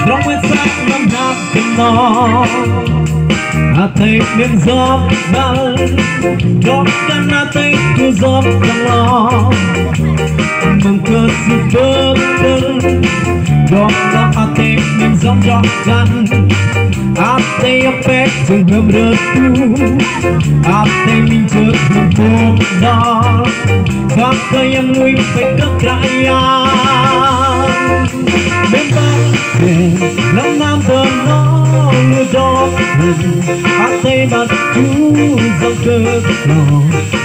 trong quên sắc năm năm từng nó thấy miếng gió bao gió căn thấy cứ gió càng lo mong cơ sự bơ vơ gió nó thấy miếng gió gió căn thấy apek từng hầm rớt tu thấy mình chợt một hôm đó và cây em nuôi phải cất lại bên bang năm năm thơ nó lưu đó thấy mặt chú dòng cơ nó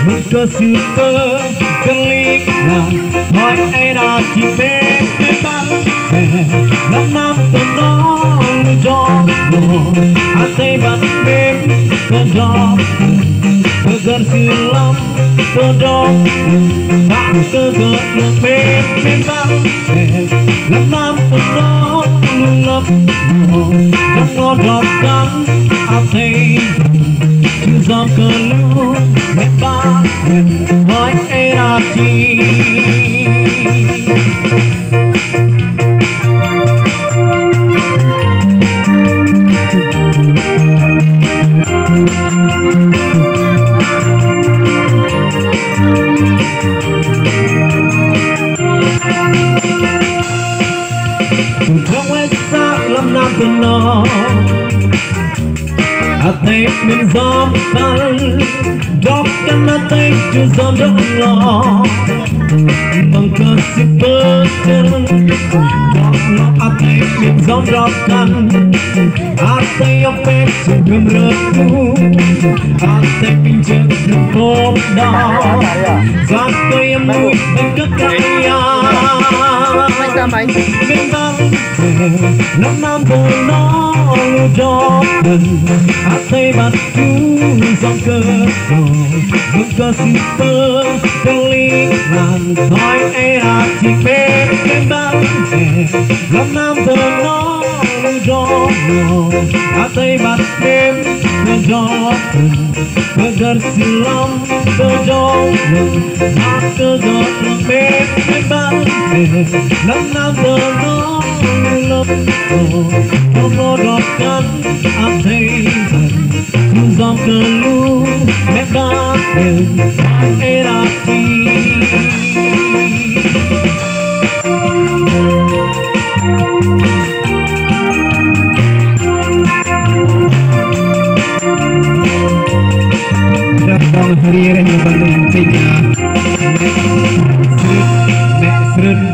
một cơ sự cơ cần lý làm hỏi ai đã chỉ bên bang năm năm thơ nó lưu đó thấy mặt bên cơ đó cơ gần sự lắm cơ đó đã cơ gần được bên bang năm năm thơ nó lấp nó có đọt cắn thấy chứ gió cơ lưu mẹ ba hỏi ai là chi trong hết xác lâm nam từ nó thấy mình gió tan đọc căn thấy chưa gió đông lo bằng cơ sự bơ chân đọc nó thấy mình gió đọc căn thấy ông phép sự gầm rớt tu thấy mình chưa được hôm đó gió cây em nuôi anh cất cây bên bang năm năm vô nó lưu đó thấy mặt chú dòng cơ vững cơ sự tơ đơn lý làm nói ai là chỉ bên bang năm năm vô nó lưu đó thấy mặt đêm lưu đó cơ gần sự lắm cơ đó cơ gần bên bang năm năm vô nó lấp không có đọt cắn thấy dần dòng cơ lưu mẹ ba ai là chi hari yang bandung tiga mẹ srut